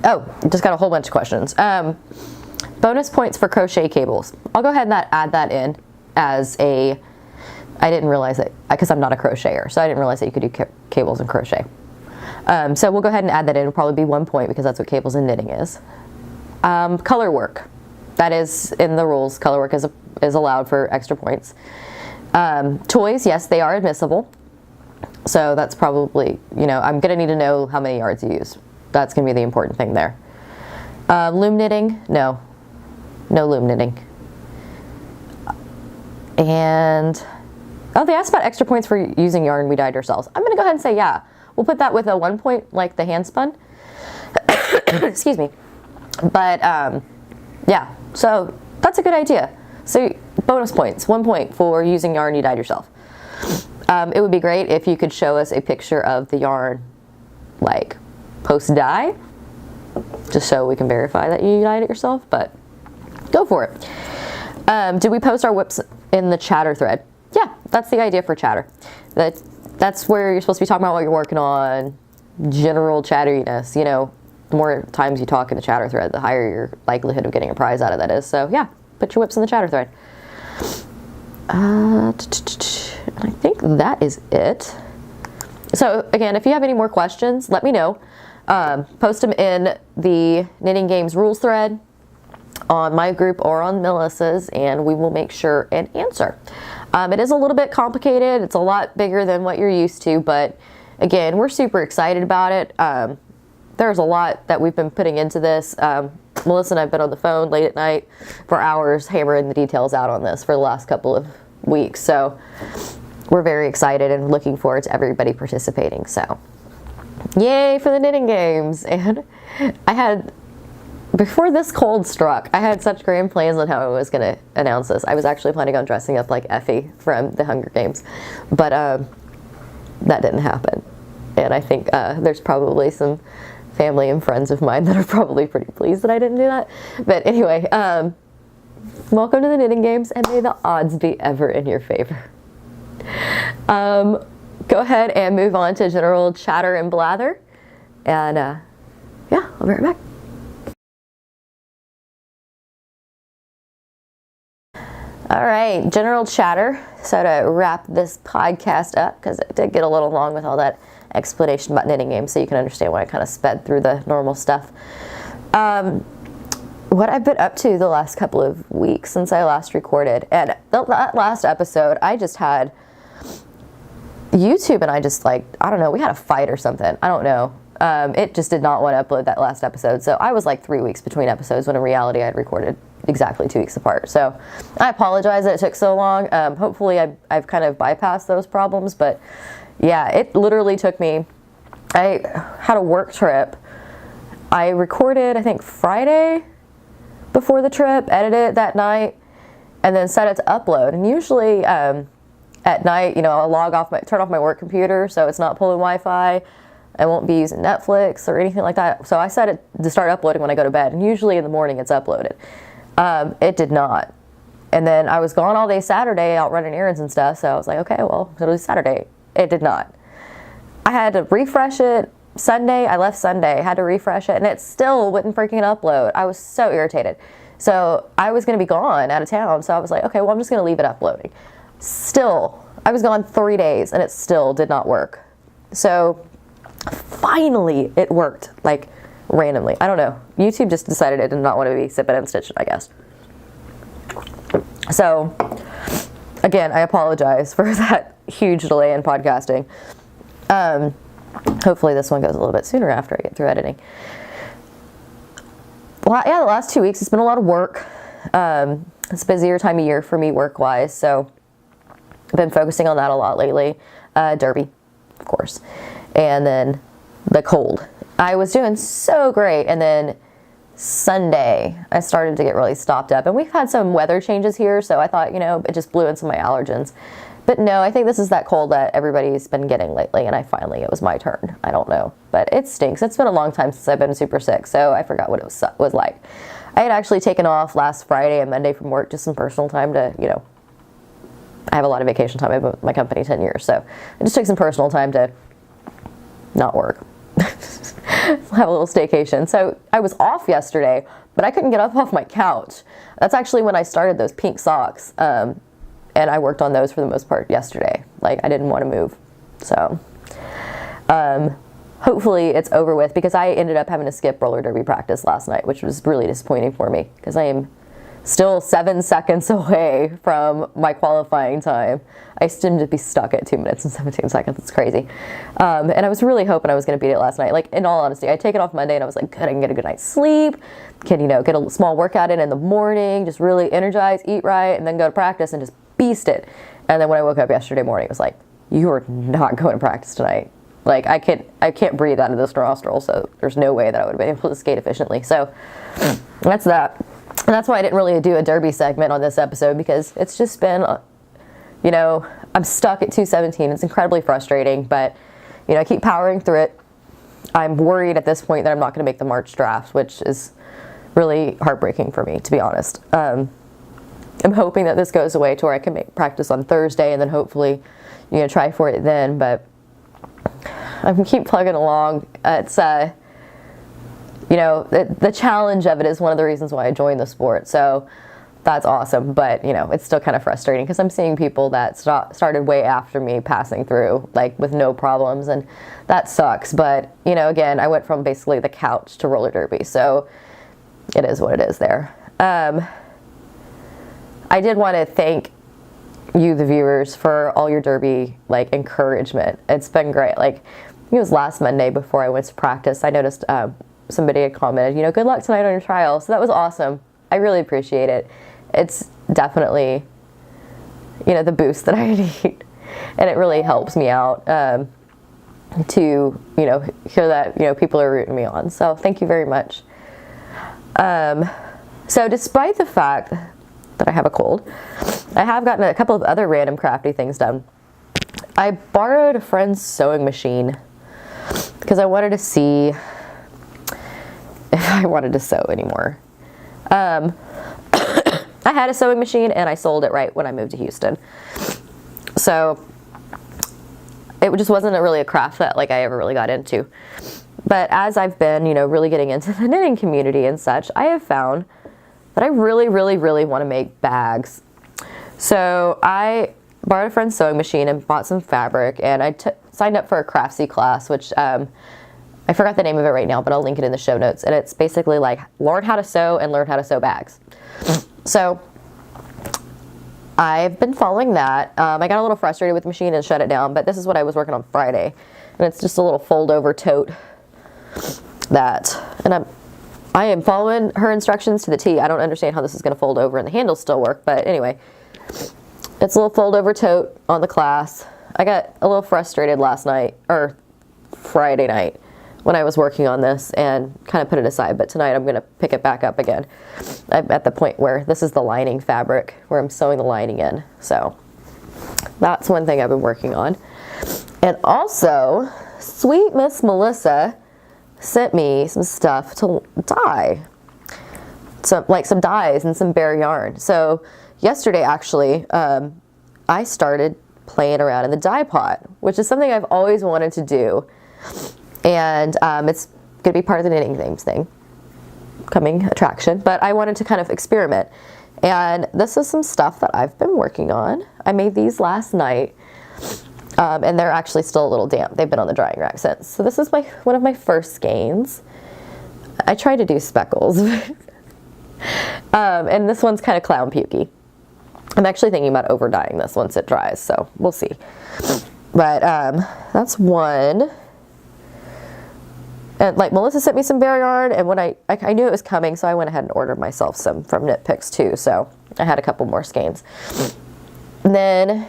Oh, just got a whole bunch of questions. Bonus points for crochet cables. I'll go ahead and add that in as I didn't realize that, because I'm not a crocheter, so I didn't realize that you could do cables and crochet. So we'll go ahead and add that in. It'll probably be 1 point because that's what cables and knitting is. Color work. That is in the rules. Color work is allowed for extra points. Toys, yes, they are admissible. So that's probably, I'm going to need to know how many yards you use. That's going to be the important thing there. Loom knitting, no loom knitting. And, they asked about extra points for using yarn we dyed ourselves. I'm going to go ahead and say, yeah. We'll put that with a 1 point, like the hand spun. Excuse me. But, yeah, so that's a good idea. So bonus points, 1 point for using yarn you dyed yourself. It would be great if you could show us a picture of the yarn, like post-dye, just so we can verify that you dyed it yourself, but go for it. Did we post our whips in the chatter thread? Yeah, that's the idea for chatter. That's where you're supposed to be talking about what you're working on, general chatteriness. The more times you talk in the chatter thread, the higher your likelihood of getting a prize out of that is. So yeah, put your whips in the chatter thread. I think that is it. So again, if you have any more questions, let me know. Post them in the Knitting Games rules thread on my group or on Melissa's, and we will make sure and answer. It is a little bit complicated. It's a lot bigger than what you're used to, but again, we're super excited about it. There's a lot that we've been putting into this. Melissa and I have been on the phone late at night for hours hammering the details out on this for the last couple of weeks. So we're very excited and looking forward to everybody participating. So yay for the Knitting Games. And before this cold struck, I had such grand plans on how I was going to announce this. I was actually planning on dressing up like Effie from the Hunger Games, but that didn't happen. And I think there's probably some family and friends of mine that are probably pretty pleased that I didn't do that. But anyway, welcome to the Knitting Games, and may the odds be ever in your favor. Go ahead and move on to general chatter and blather. And yeah, I'll be right back. All right, general chatter. So to wrap this podcast up, because it did get a little long with all that explanation about Knitting Games, so you can understand why I kind of sped through the normal stuff. What I've been up to the last couple of weeks since I last recorded, and that last episode, I just had YouTube and I just like, I don't know, we had a fight or something. I don't know. It just did not want to upload that last episode. So I was like 3 weeks between episodes when in reality I had recorded exactly 2 weeks apart. So I apologize that it took so long. Hopefully I've kind of bypassed those problems. But yeah, it literally took me, I had a work trip. I recorded, I think, Friday before the trip, edited it that night, and then set it to upload. And usually at night, you know, I'll turn off my work computer so it's not pulling Wi-Fi. I won't be using Netflix or anything like that. So I set it to start uploading when I go to bed, and usually in the morning it's uploaded. It did not. And then I was gone all day Saturday out running errands and stuff, so I was like, okay, well, it'll be Saturday. It did not. I had to refresh it Sunday. I left Sunday, had to refresh it, and it still wouldn't freaking upload. I was so irritated. So I was going to be gone out of town, so I was like, okay, well, I'm just going to leave it uploading. Still, I was gone 3 days, and it still did not work. So finally, it worked, like, randomly. I don't know. YouTube just decided it did not want to be sipping and stitching, I guess. So, again, I apologize for that huge delay in podcasting. Hopefully this one goes a little bit sooner after I get through editing. Well, yeah, the last 2 weeks, it's been a lot of work. It's a busier time of year for me work-wise, so I've been focusing on that a lot lately. Derby, of course. And then the cold. I was doing so great, and then Sunday I started to get really stopped up, and we've had some weather changes here, so I thought, you know, it just blew in some of my allergens. But no, I think this is that cold that everybody's been getting lately, and it was my turn. I don't know, but it stinks. It's been a long time since I've been super sick, so I forgot what it was like. I had actually taken off last Friday and Monday from work, just some personal time to, you know, I have a lot of vacation time. I've been with my company 10 years, so I just took some personal time to not work. Have a little staycation. So I was off yesterday, but I couldn't get up off my couch. That's actually when I started those pink socks. And I worked on those for the most part yesterday. Like, I didn't want to move. So hopefully it's over with, because I ended up having to skip roller derby practice last night, which was really disappointing for me, because I am still 7 seconds away from my qualifying time. I seem to be stuck at 2 minutes and 17 seconds. It's crazy. And I was really hoping I was going to beat it last night. Like, in all honesty, I'd taken off Monday and I was like, good, I can get a good night's sleep. Can, you know, get a small workout in the morning, just really energize, eat right, and then go to practice and just beast it. And then when I woke up yesterday morning, it was like, you are not going to practice tonight. Like, I can't breathe out of this nostril, so there's no way that I would have been able to skate efficiently. So that's that. And that's why I didn't really do a derby segment on this episode, because it's just been, you know, I'm stuck at 217. It's incredibly frustrating, but, you know, I keep powering through it. I'm worried at this point that I'm not going to make the March draft, which is really heartbreaking for me, to be honest. I'm hoping that this goes away to where I can make practice on Thursday and then hopefully, you know, try for it then, but I can keep plugging along. It's, you know, the challenge of it is one of the reasons why I joined the sport. So that's awesome. But, you know, it's still kind of frustrating, because I'm seeing people that started way after me passing through, like, with no problems. And that sucks. But, you know, again, I went from basically the couch to roller derby. So it is what it is there. I did want to thank you, the viewers, for all your derby, like, encouragement. It's been great. Like, it was last Monday before I went to practice. I noticed, somebody had commented, you know, good luck tonight on your trial. So that was awesome. I really appreciate it. It's definitely, you know, the boost that I need. And it really helps me out to, you know, hear that, you know, people are rooting me on. So thank you very much. So despite the fact that I have a cold, I have gotten a couple of other random crafty things done. I borrowed a friend's sewing machine because I wanted to see if I wanted to sew anymore. I had a sewing machine and I sold it right when I moved to Houston. So it just wasn't really a craft that, like, I ever really got into. But as I've been, you know, really getting into the knitting community and such, I have found that I really, really, really want to make bags. So I borrowed a friend's sewing machine and bought some fabric, and I signed up for a Craftsy class, which I forgot the name of it right now, but I'll link it in the show notes. And it's basically like learn how to sew and learn how to sew bags. So I've been following that. I got a little frustrated with the machine and shut it down, but this is what I was working on Friday. And it's just a little fold over tote and I am following her instructions to the T. I don't understand how this is going to fold over and the handles still work, but anyway, it's a little fold over tote on the class. I got a little frustrated last night, or Friday night, when I was working on this and kind of put it aside, but tonight I'm going to pick it back up again. I'm at the point where this is the lining fabric where I'm sewing the lining in. So that's one thing I've been working on. And also, sweet Miss Melissa sent me some stuff to dye. Some dyes and some bare yarn. So yesterday actually, I started playing around in the dye pot, which is something I've always wanted to do. And it's going to be part of the knitting games thing, coming attraction, but I wanted to kind of experiment. And this is some stuff that I've been working on. I made these last night, and they're actually still a little damp. They've been on the drying rack since. So this is one of my first skeins. I tried to do speckles, and this one's kind of clown pukey. I'm actually thinking about over dyeing this once it dries, so we'll see. But that's one. And like Melissa sent me some bare yarn, and when I knew it was coming, so I went ahead and ordered myself some from Knit Picks too. So I had a couple more skeins. And then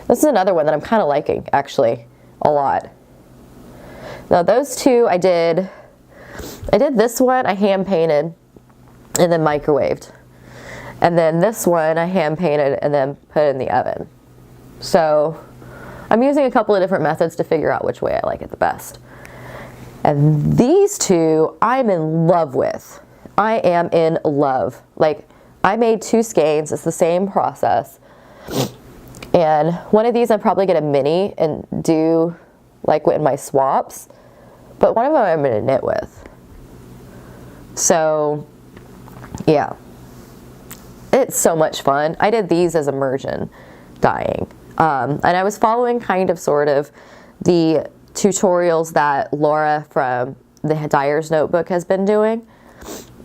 this is another one that I'm kind of liking actually a lot. Now those two I did this one I hand painted and then microwaved, and then this one I hand painted and then put in the oven. So I'm using a couple of different methods to figure out which way I like it the best. And these two I'm in love with. I am in love. Like, I made 2 skeins. It's the same process. And one of these I'm probably going to mini and do like in my swaps. But one of them I'm going to knit with. So, yeah. It's so much fun. I did these as immersion dyeing. And I was following kind of sort of the tutorials that Laura from the Dyer's Notebook has been doing.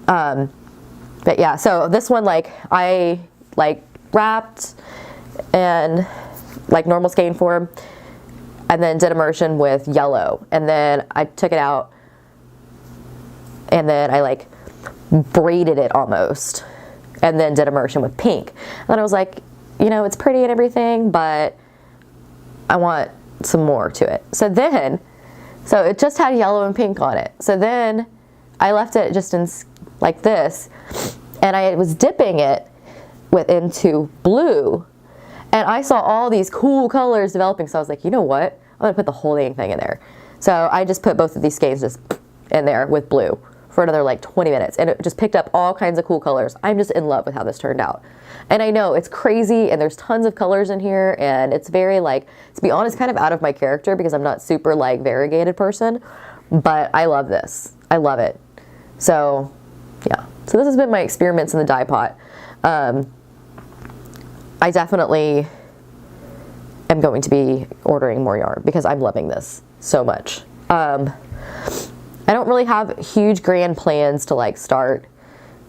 But yeah, so this one, like, I like wrapped and like normal skein form, and then did immersion with yellow, and then I took it out and then I like braided it almost, and then did immersion with pink. And then I was like, you know, it's pretty and everything, but I want some more to it. So it just had yellow and pink on it. So then I left it just in like this, and I was dipping it into blue, and I saw all these cool colors developing. So I was like, you know what? I'm gonna put the whole dang thing in there. So I just put both of these skeins just in there with blue for another like 20 minutes, and it just picked up all kinds of cool colors. I'm just in love with how this turned out. And I know it's crazy, and there's tons of colors in here, and it's very, like, to be honest, kind of out of my character because I'm not super like variegated person, but I love this. I love it. So yeah, so this has been my experiments in the dye pot. I definitely am going to be ordering more yarn because I'm loving this so much. I don't really have huge grand plans to like start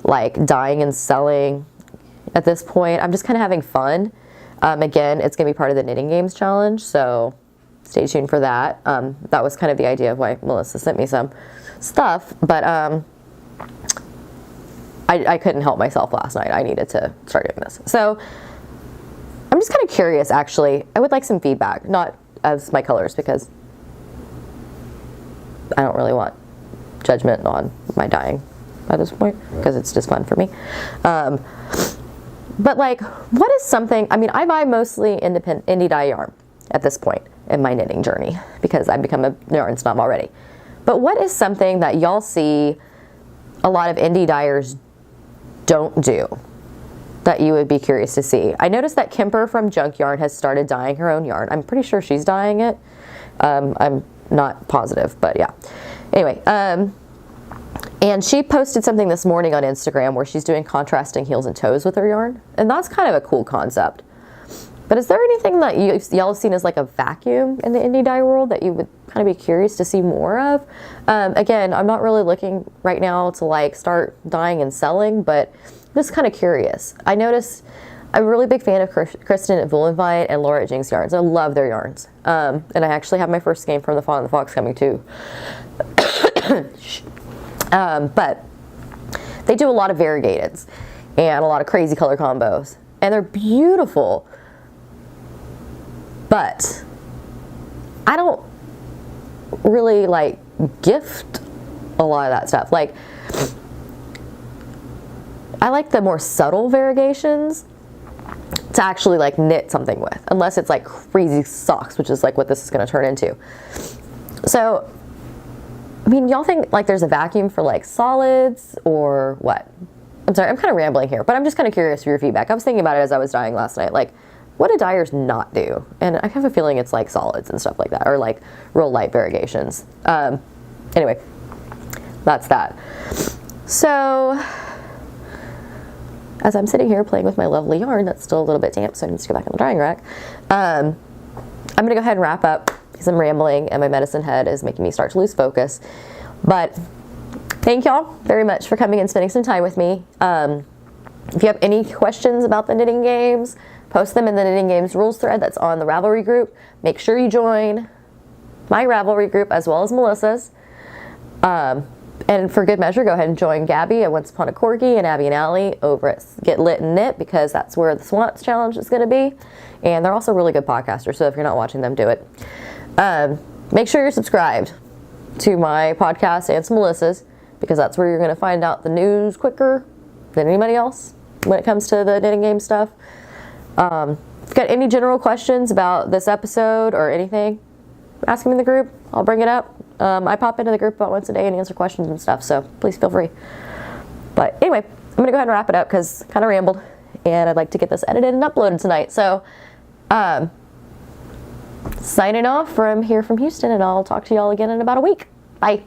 like dyeing and selling at this point. I'm just kind of having fun. Again, it's going to be part of the Knitting Games Challenge, so stay tuned for that. That was kind of the idea of why Melissa sent me some stuff, but I couldn't help myself last night. I needed to start doing this. So I'm just kind of curious, actually. I would like some feedback, not as my colors, because I don't really want judgment on my dyeing at this point, because it's just fun for me. But like, what is something, I mean, I buy mostly indie dye yarn at this point in my knitting journey because I've become a yarn snob already. But what is something that y'all see a lot of indie dyers don't do that you would be curious to see? I noticed that Kemper from Junk Yarn has started dyeing her own yarn. I'm pretty sure she's dyeing it. I'm not positive, but yeah. Anyway, and she posted something this morning on Instagram where she's doing contrasting heels and toes with her yarn. And that's kind of a cool concept. But is there anything that y'all have seen as like a vacuum in the indie dye world that you would kind of be curious to see more of? Again, I'm not really looking right now to like start dyeing and selling, but I'm just kind of curious. I noticed I'm a really big fan of Kristen at Violet and Laura at Jinx Yarns. I love their yarns. And I actually have my first skein from the Fawn and the Fox coming too. But they do a lot of variegateds and a lot of crazy color combos. And they're beautiful. But I don't really like gift a lot of that stuff. Like, I like the more subtle variegations to actually like knit something with, unless it's like crazy socks, which is like what this is going to turn into. So, I mean, y'all think like there's a vacuum for like solids or what? I'm sorry, I'm kind of rambling here, but I'm just kind of curious for your feedback. I was thinking about it as I was dyeing last night. Like, what do dyers not do? And I have a feeling it's like solids and stuff like that, or like real light variegations. Anyway, that's that. So, as I'm sitting here playing with my lovely yarn that's still a little bit damp, so I need to go back on the drying rack, I'm going to go ahead and wrap up because I'm rambling and my medicine head is making me start to lose focus. But thank y'all very much for coming and spending some time with me. If you have any questions about the knitting games, post them in the Knitting Games rules thread that's on the Ravelry group. Make sure you join my Ravelry group as well as Melissa's. And for good measure, go ahead and join Gabby at Once Upon a Corgi and Abby and Allie over at Get Lit and Knit, because that's where the Swats Challenge is going to be. And they're also really good podcasters, so if you're not watching them, do it. Make sure you're subscribed to my podcast and to Melissa's, because that's where you're going to find out the news quicker than anybody else when it comes to the knitting game stuff. If you've got any general questions about this episode or anything, ask them in the group. I'll bring it up. I pop into the group about once a day and answer questions and stuff, so please feel free. But anyway, I'm going to go ahead and wrap it up because I kind of rambled, and I'd like to get this edited and uploaded tonight. So, signing off from here from Houston, and I'll talk to y'all again in about a week. Bye.